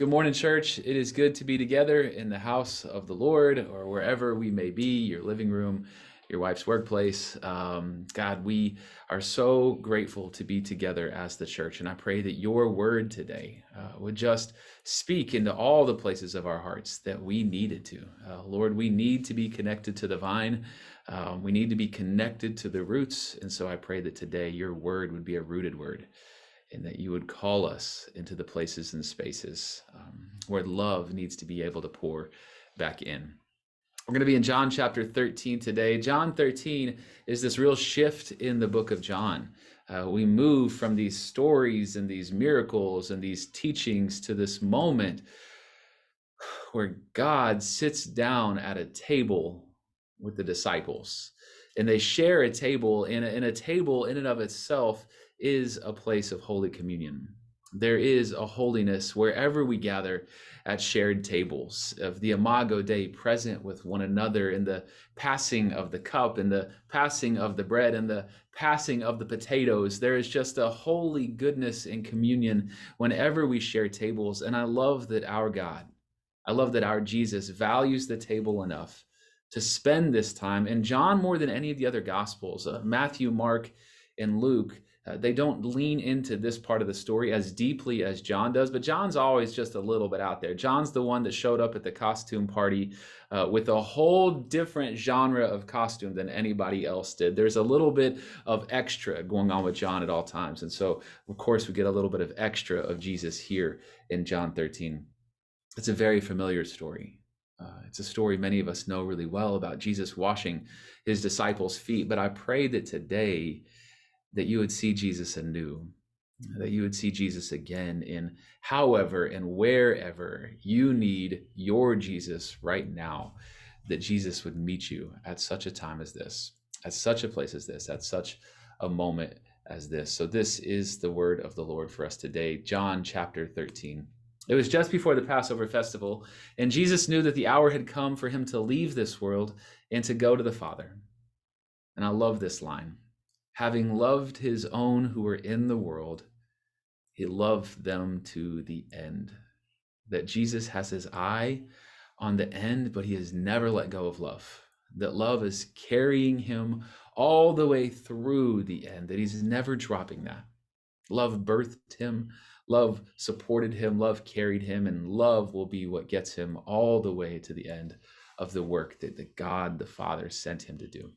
Good morning, church. It is good to be together in the house of the Lord or wherever we may be, your living room, your wife's workplace. God, we are so grateful to be together as the church. And I pray that your word today would just speak into all the places of our hearts that we needed to. Lord, we need to be connected to the vine. We need to be connected to the roots. And so I pray that today your word would be a rooted word, and that you would call us into the places and spaces where love needs to be able to pour back in. We're going to be in John chapter 13 today. John 13 is this real shift in the book of John. We move from these stories and these miracles and these teachings to this moment where God sits down at a table with the disciples, and they share a table, and a table in and of itself is a place of Holy Communion. There is a holiness wherever we gather at shared tables, of the Imago Dei, present with one another in the passing of the cup and the passing of the bread and the passing of the potatoes. There is just a holy goodness in communion whenever we share tables. And I love that our Jesus values the table enough to spend this time. And John, more than any of the other Gospels, Matthew, Mark, and Luke, they don't lean into this part of the story as deeply as John does, but John's always just a little bit out there. John's the one that showed up at the costume party with a whole different genre of costume than anybody else did. There's a little bit of extra going on with John at all times. And so, of course, we get a little bit of extra of Jesus here in John 13. It's a very familiar story. It's a story many of us know really well about Jesus washing his disciples' feet. But I pray that today that you would see Jesus anew, that you would see Jesus again in however and wherever you need your Jesus right now, that Jesus would meet you at such a time as this, at such a place as this, at such a moment as this. So this is the word of the Lord for us today, John chapter 13. It was just before the Passover festival, and Jesus knew that the hour had come for him to leave this world and to go to the Father. And I love this line. Having loved his own who were in the world, he loved them to the end. That Jesus has his eye on the end, but he has never let go of love. That love is carrying him all the way through the end, that he's never dropping that. Love birthed him, love supported him, love carried him, and love will be what gets him all the way to the end of the work that God the Father sent him to do.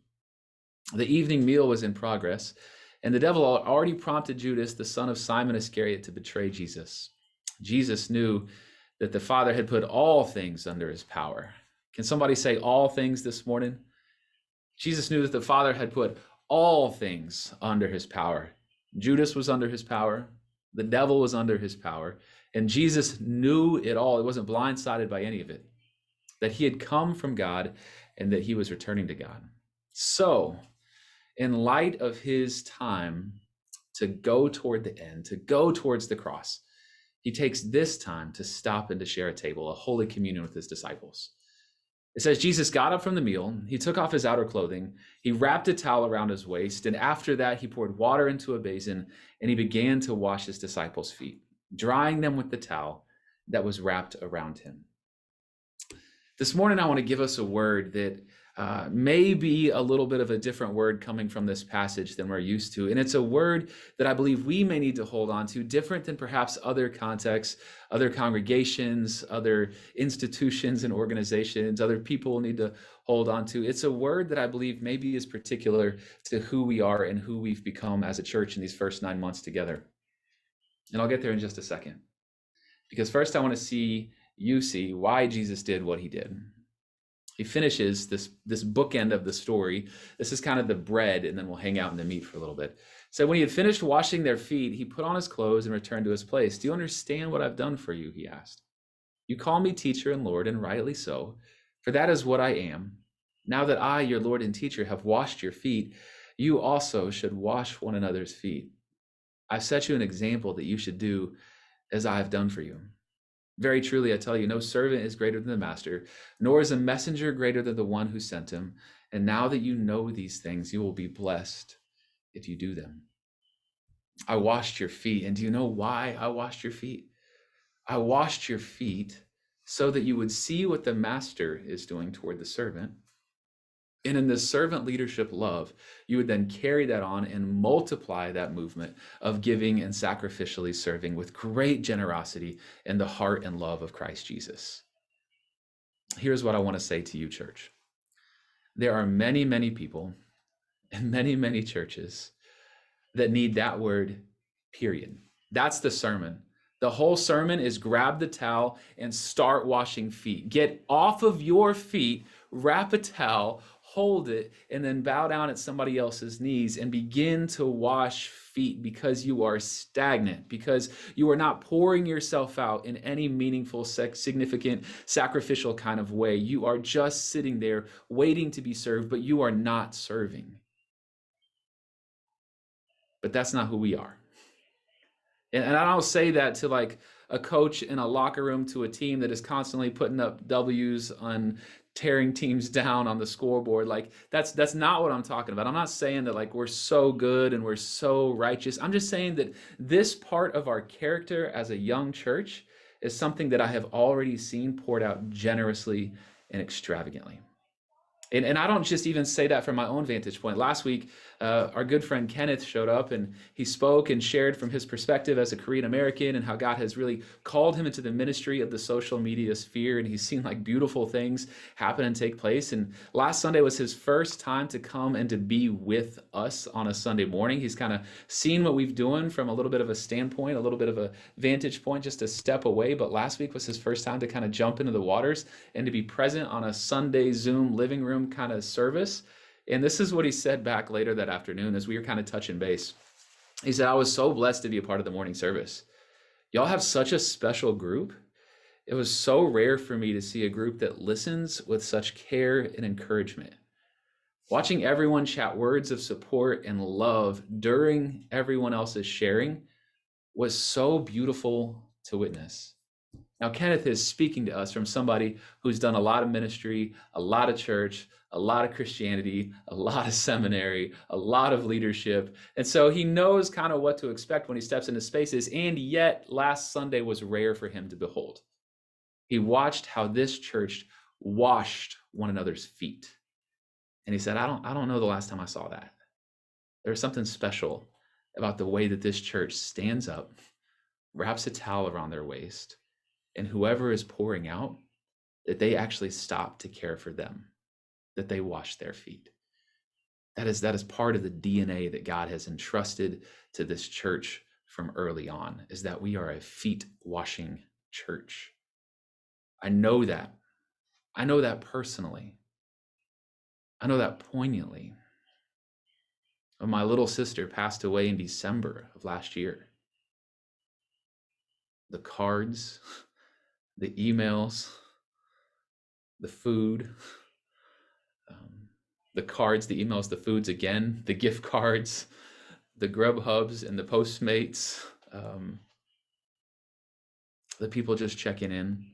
The evening meal was in progress, and the devil already prompted Judas, the son of Simon Iscariot, to betray Jesus. Jesus knew that the Father had put all things under his power. Can somebody say all things this morning? Jesus knew that the Father had put all things under his power. Judas was under his power. The devil was under his power. And Jesus knew it all. He wasn't blindsided by any of it. That he had come from God and that he was returning to God. So, in light of his time to go toward the end, to go towards the cross, he takes this time to stop and to share a table, a holy communion with his disciples. It says, Jesus got up from the meal, he took off his outer clothing, he wrapped a towel around his waist, and after that he poured water into a basin, and he began to wash his disciples' feet, drying them with the towel that was wrapped around him. This morning I want to give us a word that may be a little bit of a different word coming from this passage than we're used to. And it's a word that I believe we may need to hold on to, different than perhaps other contexts, other congregations, other institutions and organizations, other people need to hold on to. It's a word that I believe maybe is particular to who we are and who we've become as a church in these first 9 months together. And I'll get there in just a second. Because first I want to see why Jesus did what he did. He finishes this bookend of the story. This is kind of the bread, and then we'll hang out in the meat for a little bit. So when he had finished washing their feet, he put on his clothes and returned to his place. Do you understand what I've done for you? He asked. You call me teacher and Lord, and rightly so, for that is what I am. Now that I, your Lord and teacher, have washed your feet, you also should wash one another's feet. I've set you an example that you should do as I have done for you. Very truly, I tell you, no servant is greater than the master, nor is a messenger greater than the one who sent him. And now that you know these things, you will be blessed if you do them. I washed your feet. And do you know why I washed your feet? I washed your feet so that you would see what the master is doing toward the servant. And in this servant leadership love, you would then carry that on and multiply that movement of giving and sacrificially serving with great generosity in the heart and love of Christ Jesus. Here's what I want to say to you, church. There are many, many people and many, many churches that need that word, period. That's the sermon. The whole sermon is grab the towel and start washing feet. Get off of your feet, wrap a towel, hold it, and then bow down at somebody else's knees and begin to wash feet because you are stagnant, because you are not pouring yourself out in any meaningful, significant, sacrificial kind of way. You are just sitting there waiting to be served, but you are not serving. But that's not who we are. And I don't say that to like a coach in a locker room to a team that is constantly putting up W's on tearing teams down on the scoreboard. Like that's not what I'm talking about. I'm not saying that like we're so good and we're so righteous. I'm just saying that this part of our character as a young church is something that I have already seen poured out generously and extravagantly. And I don't just even say that from my own vantage point. Last week, our good friend Kenneth showed up and he spoke and shared from his perspective as a Korean American and how God has really called him into the ministry of the social media sphere. And he's seen like beautiful things happen and take place. And last Sunday was his first time to come and to be with us on a Sunday morning. He's kind of seen what we've doing from a little bit of a standpoint, a little bit of a vantage point, just a step away. But last week was his first time to kind of jump into the waters and to be present on a Sunday Zoom living room kind of service. And this is what he said back later that afternoon as we were kind of touching base. He said, I was so blessed to be a part of the morning service. Y'all have such a special group. It was so rare for me to see a group that listens with such care and encouragement. Watching everyone chat words of support and love during everyone else's sharing was so beautiful to witness. Now, Kenneth is speaking to us from somebody who's done a lot of ministry, a lot of church, a lot of Christianity, a lot of seminary, a lot of leadership. And so he knows kind of what to expect when he steps into spaces. And yet last Sunday was rare for him to behold. He watched how this church washed one another's feet. And he said, I don't know the last time I saw that. There's something special about the way that this church stands up, wraps a towel around their waist, and whoever is pouring out, that they actually stop to care for them, that they wash their feet. That is part of the DNA that God has entrusted to this church from early on, is that we are a feet washing church. I know that. I know that personally. I know that poignantly. My little sister passed away in December of last year. The cards, the emails, the food, the cards, the emails, the foods again, the gift cards, the Grubhubs and the Postmates, the people just checking in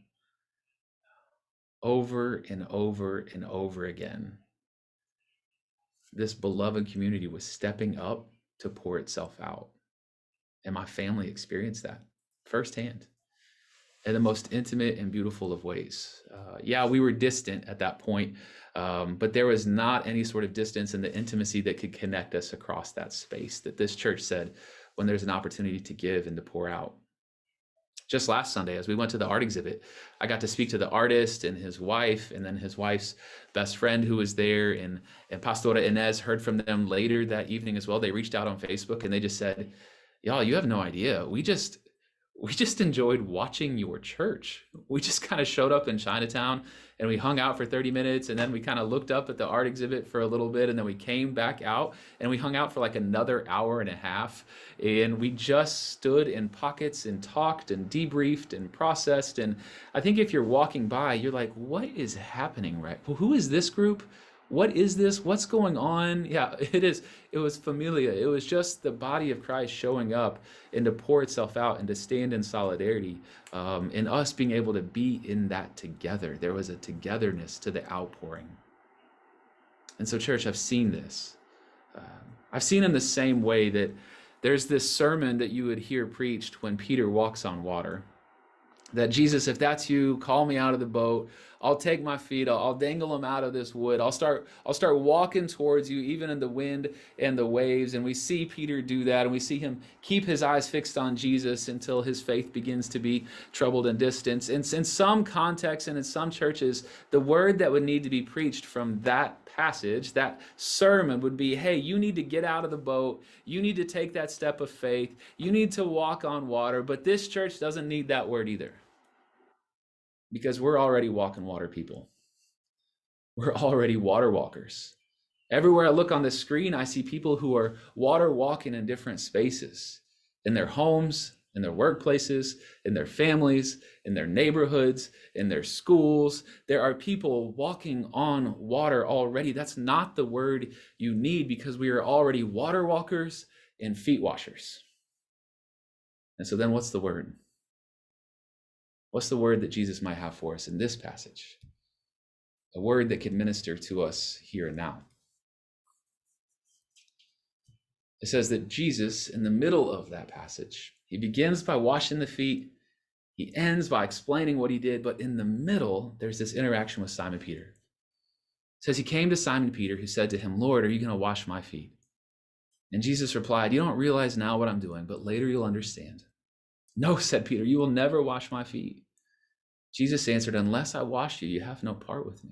over and over and over again. This beloved community was stepping up to pour itself out. And my family experienced that firsthand in the most intimate and beautiful of ways. Yeah, we were distant at that point, but there was not any sort of distance in the intimacy that could connect us across that space that this church said when there's an opportunity to give and to pour out. Just last Sunday, as we went to the art exhibit, I got to speak to the artist and his wife, and then his wife's best friend who was there, and Pastora Inez heard from them later that evening as well. They reached out on Facebook and they just said, y'all, you have no idea. We just enjoyed watching your church. We just kind of showed up in Chinatown and we hung out for 30 minutes, and then we kind of looked up at the art exhibit for a little bit, and then we came back out and we hung out for like another hour and a half, and we just stood in pockets and talked and debriefed and processed. And I think if you're walking by, you're like, what is happening, right? Well, who is this group? What is this? What's going on? Yeah, it is. It was familia. It was just the body of Christ showing up and to pour itself out and to stand in solidarity, and us being able to be in that together. There was a togetherness to the outpouring. And so, church, I've seen this. I've seen in the same way that there's this sermon that you would hear preached when Peter walks on water. That Jesus, if that's you, call me out of the boat. I'll take my feet. I'll dangle them out of this wood. I'll start walking towards you, even in the wind and the waves. And we see Peter do that, and we see him keep his eyes fixed on Jesus until his faith begins to be troubled and distant. And in some contexts and in some churches, the word that would need to be preached from that passage, that sermon, would be, hey, you need to get out of the boat. You need to take that step of faith. You need to walk on water. But this church doesn't need that word either, because we're already walking water people. We're already water walkers. Everywhere I look on the screen, I see people who are water walking in different spaces, in their homes, in their workplaces, in their families, in their neighborhoods, in their schools. There are people walking on water already. That's not the word you need, because we are already water walkers and feet washers. And so then what's the word? What's the word that Jesus might have for us in this passage? A word that can minister to us here and now. It says that Jesus, in the middle of that passage, he begins by washing the feet. He ends by explaining what he did. But in the middle, there's this interaction with Simon Peter. It says he came to Simon Peter, who said to him, Lord, are you going to wash my feet? And Jesus replied, you don't realize now what I'm doing, but later you'll understand. No, said Peter, you will never wash my feet. Jesus answered, unless I wash you, you have no part with me.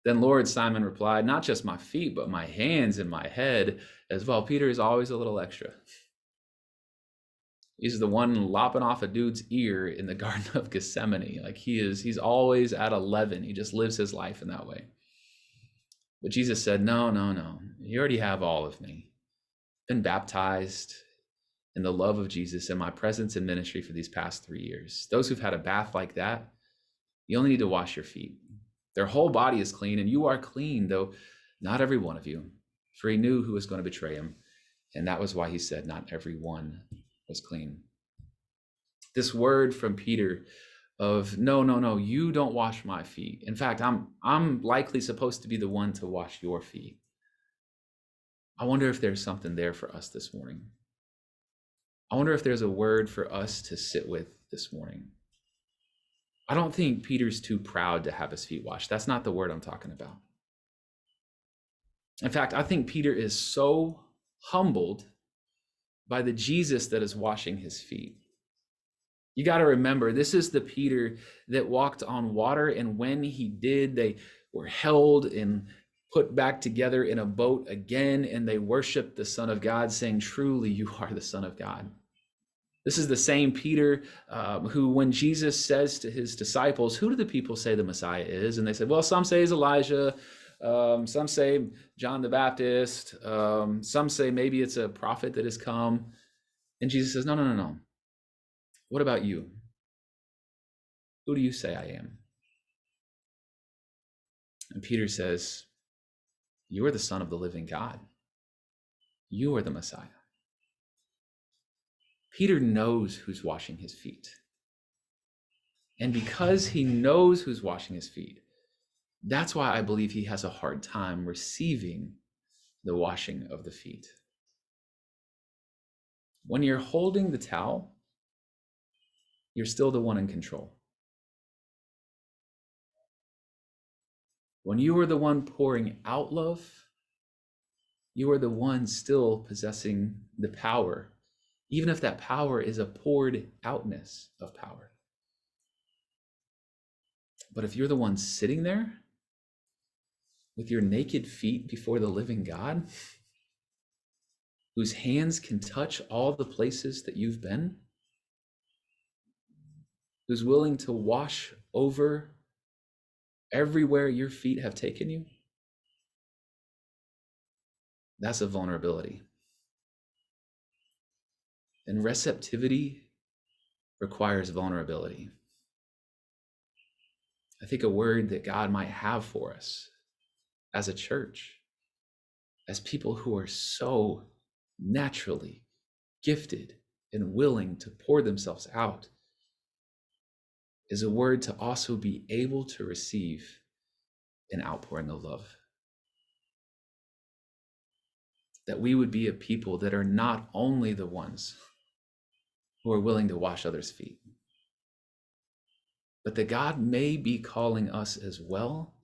Then Lord, Simon replied, not just my feet, but my hands and my head as well. Peter is always a little extra. He's the one lopping off a dude's ear in the Garden of Gethsemane. Like he's always at 11. He just lives his life in that way. But Jesus said, no. You already have all of me. Been baptized in the love of Jesus and my presence in ministry for these past 3 years. Those who've had a bath like that, you only need to wash your feet. Their whole body is clean, and you are clean, though not every one of you. For he knew who was going to betray him, and that was why he said not every one was clean. This word from Peter of no, you don't wash my feet. In fact, I'm likely supposed to be the one to wash your feet. I wonder if there's something there for us this morning. I wonder if there's a word for us to sit with this morning. I don't think Peter's too proud to have his feet washed. That's not the word I'm talking about. In fact, I think Peter is so humbled by the Jesus that is washing his feet. You got to remember, this is the Peter that walked on water, and when he did, they were held and put back together in a boat again, and they worshiped the Son of God, saying, truly, you are the Son of God. This is the same Peter who, when Jesus says to his disciples, who do the people say the Messiah is? And they said, well, some say he's Elijah. Some say John the Baptist. Some say maybe it's a prophet that has come. And Jesus says, no. What about you? Who do you say I am? And Peter says, you are the Son of the living God. You are the Messiah. Peter knows who's washing his feet. And because he knows who's washing his feet, that's why I believe he has a hard time receiving the washing of the feet. When you're holding the towel, you're still the one in control. When you are the one pouring out love, you are the one still possessing the power, even if that power is a poured outness of power. But if you're the one sitting there with your naked feet before the living God, whose hands can touch all the places that you've been, who's willing to wash over everywhere your feet have taken you, that's a vulnerability. And receptivity requires vulnerability. I think a word that God might have for us as a church, as people who are so naturally gifted and willing to pour themselves out, is a word to also be able to receive an outpouring of love. That we would be a people that are not only the ones who are willing to wash others' feet, but that God may be calling us as well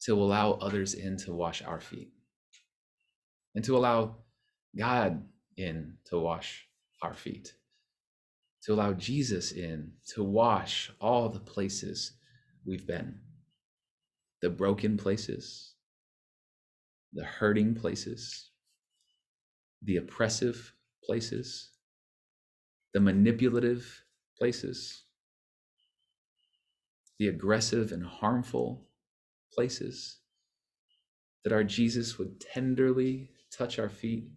to allow others in to wash our feet and to allow God in to wash our feet, to allow Jesus in to wash all the places we've been, the broken places, the hurting places, the oppressive places, the manipulative places, the aggressive and harmful places, that our Jesus would tenderly touch our feet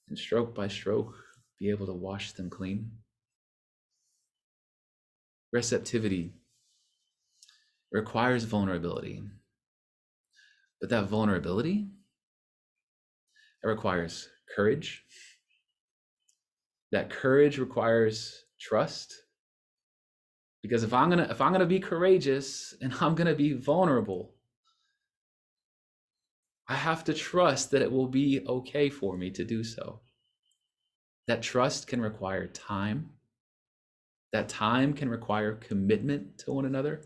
and stroke by stroke be able to wash them clean. Receptivity requires vulnerability, but that vulnerability, it requires courage. That courage requires trust, because if I'm gonna be courageous and I'm gonna be vulnerable, I have to trust that it will be okay for me to do so. That trust can require time. That time can require commitment to one another.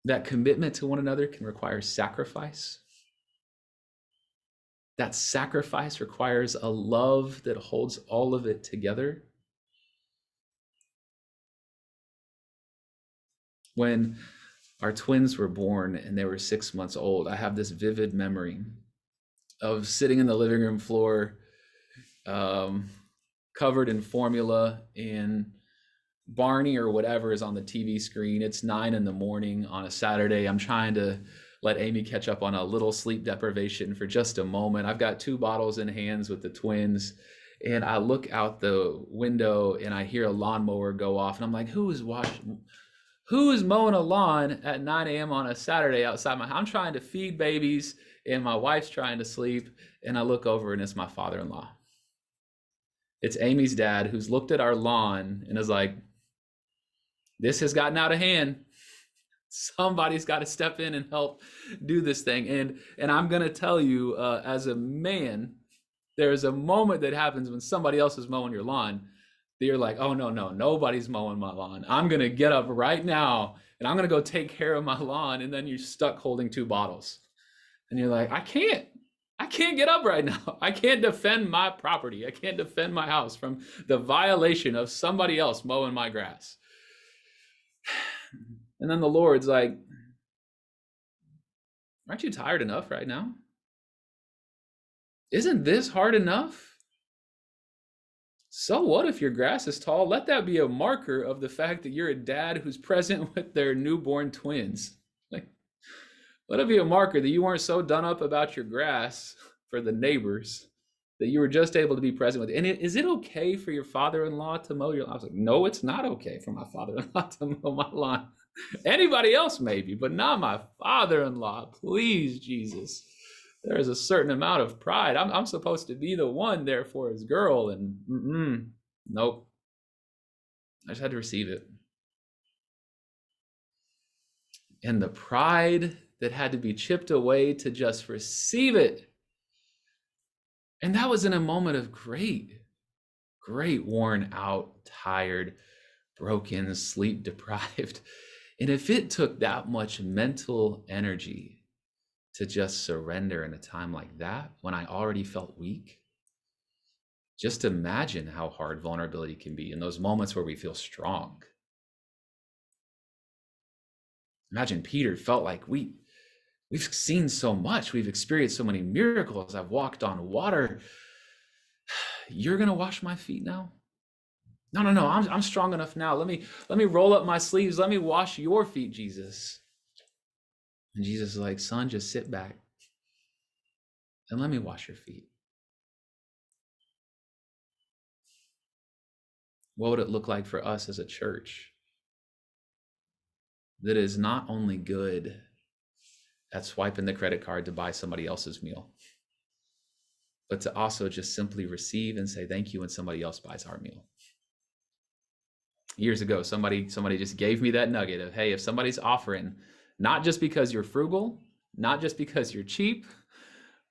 That commitment to one another can require sacrifice. That sacrifice requires a love that holds all of it together. When our twins were born and they were 6 months old, I have this vivid memory of sitting in the living room floor, covered in formula, and Barney or whatever is on the TV screen. It's 9 a.m. on a Saturday. I'm trying to let Amy catch up on a little sleep deprivation for just a moment. I've got 2 bottles in hands with the twins, and I look out the window and I hear a lawnmower go off, and I'm like, who is mowing a lawn at 9 a.m. on a Saturday outside my house? I'm trying to feed babies and my wife's trying to sleep, and I look over and it's my father-in-law. It's Amy's dad, who's looked at our lawn and is like, this has gotten out of hand. Somebody's got to step in and help do this thing. And I'm going to tell you, as a man, there's a moment that happens when somebody else is mowing your lawn that you're like, oh, no, nobody's mowing my lawn. I'm going to get up right now and I'm going to go take care of my lawn. And then you're stuck holding 2 bottles. And you're like, I can't get up right now. I can't defend my property. I can't defend my house from the violation of somebody else mowing my grass. And then the Lord's like, aren't you tired enough right now? Isn't this hard enough? So what if your grass is tall? Let that be a marker of the fact that you're a dad who's present with their newborn twins. Like, let it be a marker that you weren't so done up about your grass for the neighbors that you were just able to be present with. And is it okay for your father-in-law to mow your lawn? I was like, no, it's not okay for my father-in-law to mow my lawn. Anybody else maybe, but not my father-in-law. Please, Jesus. There is a certain amount of pride. I'm supposed to be the one there for his girl, and nope. I just had to receive it. And the pride that had to be chipped away to just receive it. And that was in a moment of great, worn out, tired, broken, sleep deprived. And if it took that much mental energy to just surrender in a time like that, when I already felt weak, just imagine how hard vulnerability can be in those moments where we feel strong. Imagine Peter felt like we've seen so much. We've experienced so many miracles. I've walked on water. You're going to wash my feet now? No. I'm strong enough now. Let me roll up my sleeves. Let me wash your feet, Jesus. And Jesus is like, son, just sit back and let me wash your feet. What would it look like for us as a church that is not only good at swiping the credit card to buy somebody else's meal, but to also just simply receive and say thank you when somebody else buys our meal? Years ago, somebody just gave me that nugget of, hey, if somebody's offering, not just because you're frugal, not just because you're cheap,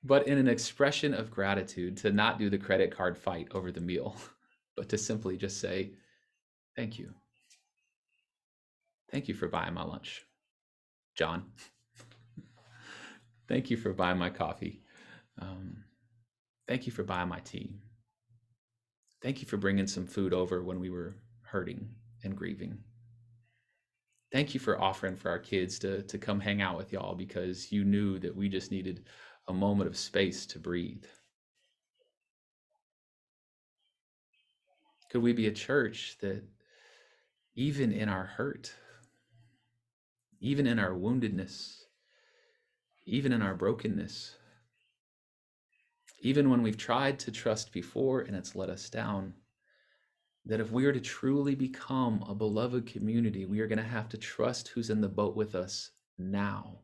but in an expression of gratitude, to not do the credit card fight over the meal, but to simply just say, Thank you. Thank you for buying my lunch, John. Thank you for buying my coffee. Um, Thank you for buying my tea. Thank you for bringing some food over when we were hurting and grieving. Thank you for offering for our kids to come hang out with y'all because you knew that we just needed a moment of space to breathe. Could we be a church that, even in our hurt, even in our woundedness, even in our brokenness, even when we've tried to trust before and it's let us down, that if we are to truly become a beloved community, we are going to have to trust who's in the boat with us now.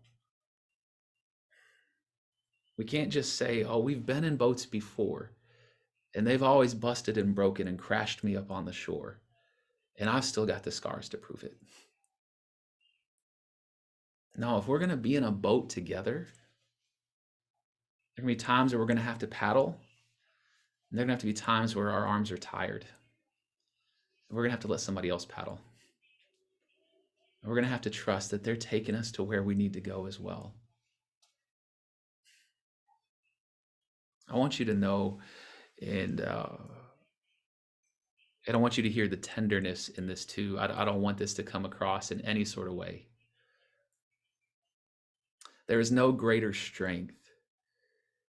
We can't just say, oh, we've been in boats before, and they've always busted and broken and crashed me up on the shore, and I've still got the scars to prove it. No, if we're going to be in a boat together, there are going to be times where we're going to have to paddle, and there are going to have to be times where our arms are tired. And we're going to have to let somebody else paddle. And we're going to have to trust that they're taking us to where we need to go as well. I want you to know, and I want you to hear the tenderness in this too. I don't want this to come across in any sort of way. There is no greater strength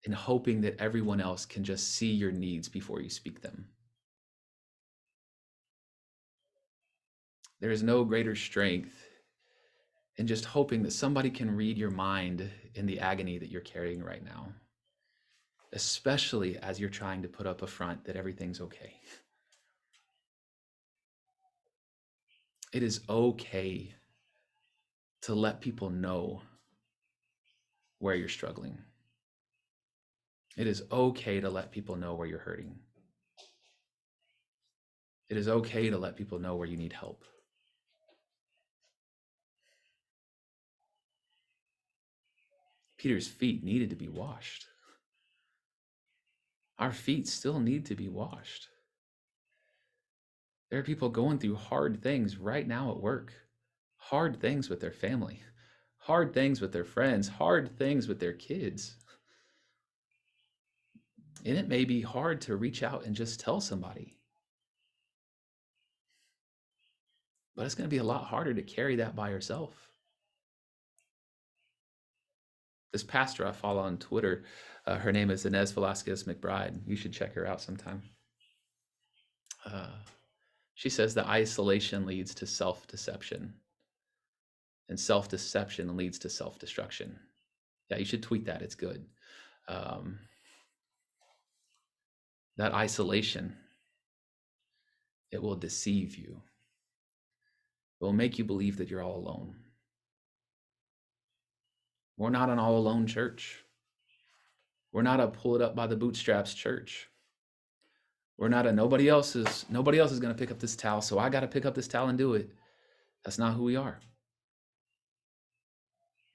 in hoping that everyone else can just see your needs before you speak them. There is no greater strength in just hoping that somebody can read your mind in the agony that you're carrying right now, especially as you're trying to put up a front that everything's okay. It is okay to let people know where you're struggling. It is okay to let people know where you're hurting. It is okay to let people know where you need help. Peter's feet needed to be washed. Our feet still need to be washed. There are people going through hard things right now at work, hard things with their family, hard things with their friends, hard things with their kids. And it may be hard to reach out and just tell somebody, but it's going to be a lot harder to carry that by yourself. This pastor I follow on Twitter, her name is Inez Velasquez McBride. You should check her out sometime. She says that isolation leads to self-deception, and self-deception leads to self-destruction. Yeah, you should tweet that. It's good. That isolation, it will deceive you. It will make you believe that you're all alone. We're not an all alone church. We're not a pull it up by the bootstraps church. We're not a nobody else is going to pick up this towel, so I got to pick up this towel and do it. That's not who we are.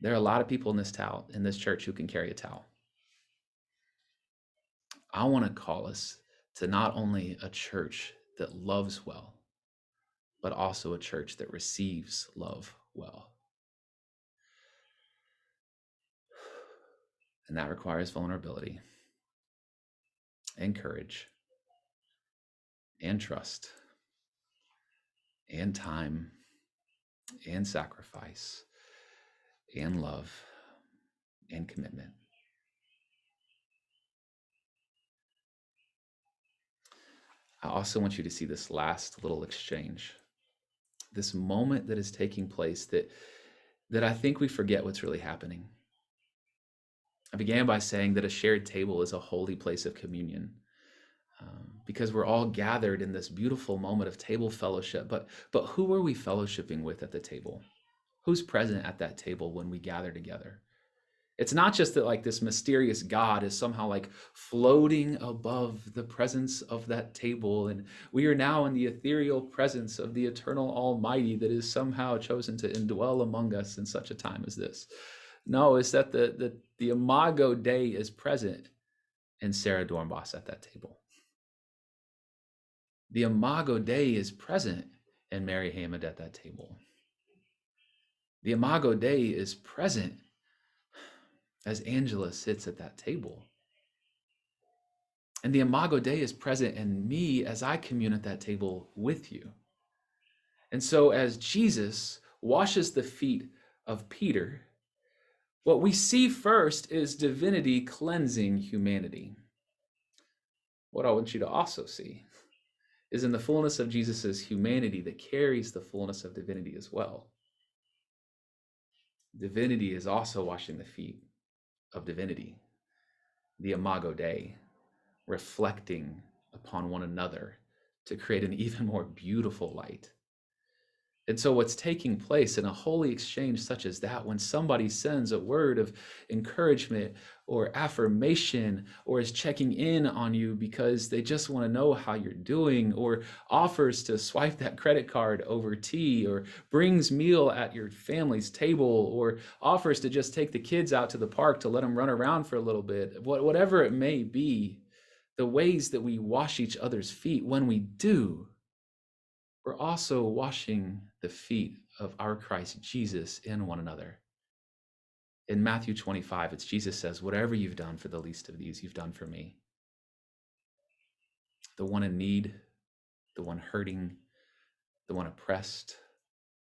There are a lot of people in this church who can carry a towel. I want to call us to not only a church that loves well, but also a church that receives love well. And that requires vulnerability and courage and trust and time and sacrifice and love and commitment. I also want you to see this last little exchange, this moment that is taking place that I think we forget what's really happening. I began by saying that a shared table is a holy place of communion, because we're all gathered in this beautiful moment of table fellowship. But who are we fellowshipping with at the table? Who's present at that table when we gather together? It's not just that like this mysterious God is somehow like floating above the presence of that table, and we are now in the ethereal presence of the eternal Almighty that is somehow chosen to indwell among us in such a time as this. No, it's that the Imago Dei is present in Sarah Dornbos at that table. The Imago Dei is present and Mary Hammond at that table. The Imago Dei is present as Angela sits at that table. And the Imago Dei is present in me as I commune at that table with you. And so as Jesus washes the feet of Peter, what we see first is divinity cleansing humanity. What I want you to also see is in the fullness of Jesus's humanity that carries the fullness of divinity as well. Divinity is also washing the feet of divinity, the Imago Dei, reflecting upon one another to create an even more beautiful light. And so what's taking place in a holy exchange such as that, when somebody sends a word of encouragement or affirmation, or is checking in on you because they just want to know how you're doing, or offers to swipe that credit card over tea, or brings meal at your family's table, or offers to just take the kids out to the park to let them run around for a little bit, whatever it may be, the ways that we wash each other's feet, when we do, we're also washing the feet of our Christ Jesus in one another. In Matthew 25, it's Jesus says, whatever you've done for the least of these, you've done for me. The one in need, the one hurting, the one oppressed,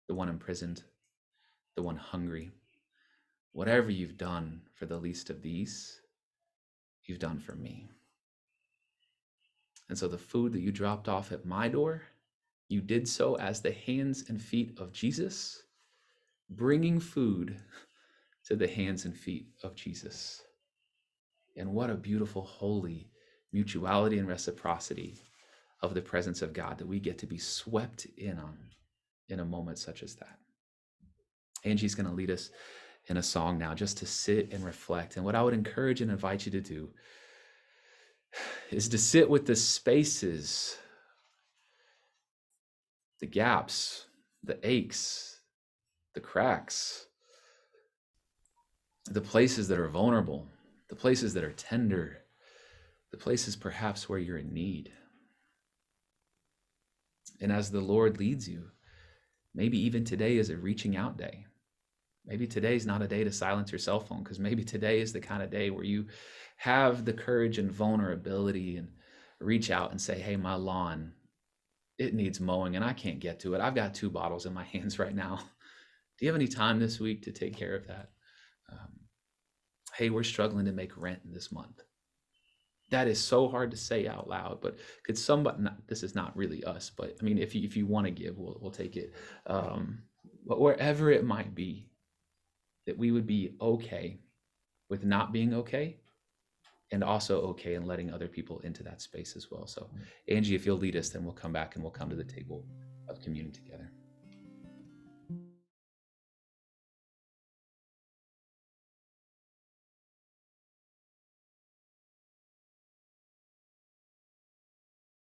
the one imprisoned, the one hungry. Whatever you've done for the least of these, you've done for me. And so the food that you dropped off at my door, you did so as the hands and feet of Jesus, bringing food to the hands and feet of Jesus. And what a beautiful, holy mutuality and reciprocity of the presence of God that we get to be swept in on in a moment such as that. Angie's going to lead us in a song now just to sit and reflect. And what I would encourage and invite you to do is to sit with the spaces, the gaps, the aches, the cracks, the places that are vulnerable, the places that are tender, the places perhaps where you're in need. And as the Lord leads you, maybe even today is a reaching out day. Maybe today's not a day to silence your cell phone, because maybe today is the kind of day where you have the courage and vulnerability and reach out and say, hey, my lawn, it needs mowing and I can't get to it. I've got 2 bottles in my hands right now. Do you have any time this week to take care of that? Hey, we're struggling to make rent this month. That is so hard to say out loud, but could somebody, this is not really us, but I mean, if you want to give, we'll take it. But wherever it might be, that we would be okay with not being okay, and also okay in letting other people into that space as well. So Angie, if you'll lead us, then we'll come back and we'll come to the table of communion together.